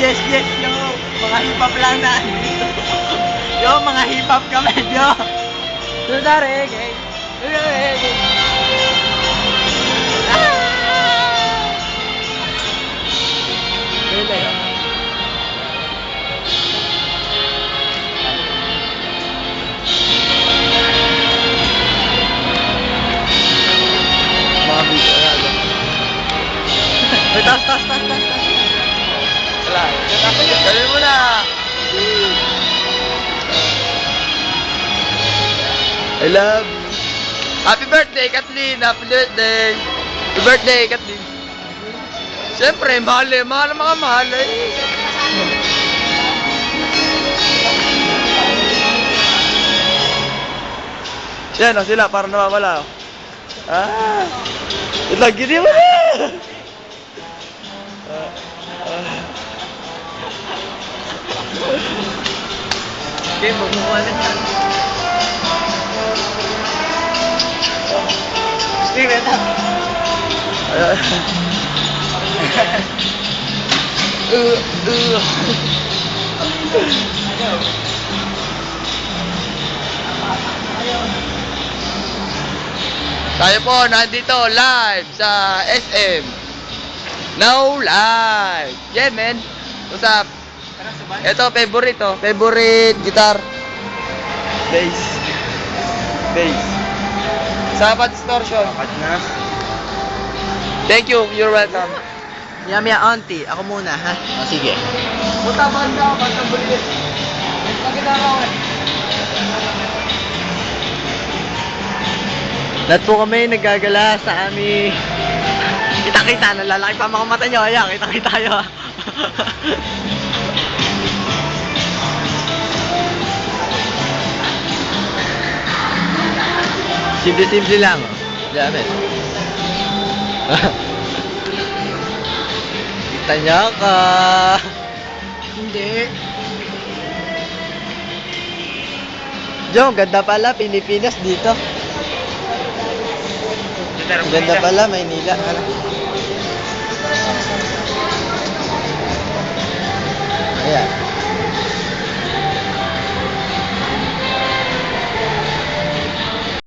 Yes, yes, yo. Mga hip-hop lang na dito. Yo, mga hip-hop kami, yo. Suda reggae. Suda reggae. Suda yo. Mga video na agad. Uy, tas. Wala. Gawin mo na. I love you. Happy birthday, Kathleen. Happy birthday. Happy birthday, Kathleen. Siyempre, mahal eh. Mahal ang mga mahal eh. Yan o, sila para nawawala o. Ah! Ito, gini mo na! Okay, magmumuha na siya. Sige, beta. Tayo po nandito live sa SM. Now live. Yeah, man. What's up? Ito, favorite guitar. Bass. Sabat distortion. Thank you, you're welcome. Mia auntie, ako muna ha. O sige. Punta banda bulit. Lahat po kami naggagala sa aming kita-kita, nalalaki pa mga mata nyo. Ayan, kita-kita tayo. Simple-simple lang. Dami. Kita niya ka. Hindi. Jong, ganda pala, Pilipinas dito. Ganda pala, Maynila. Ayan.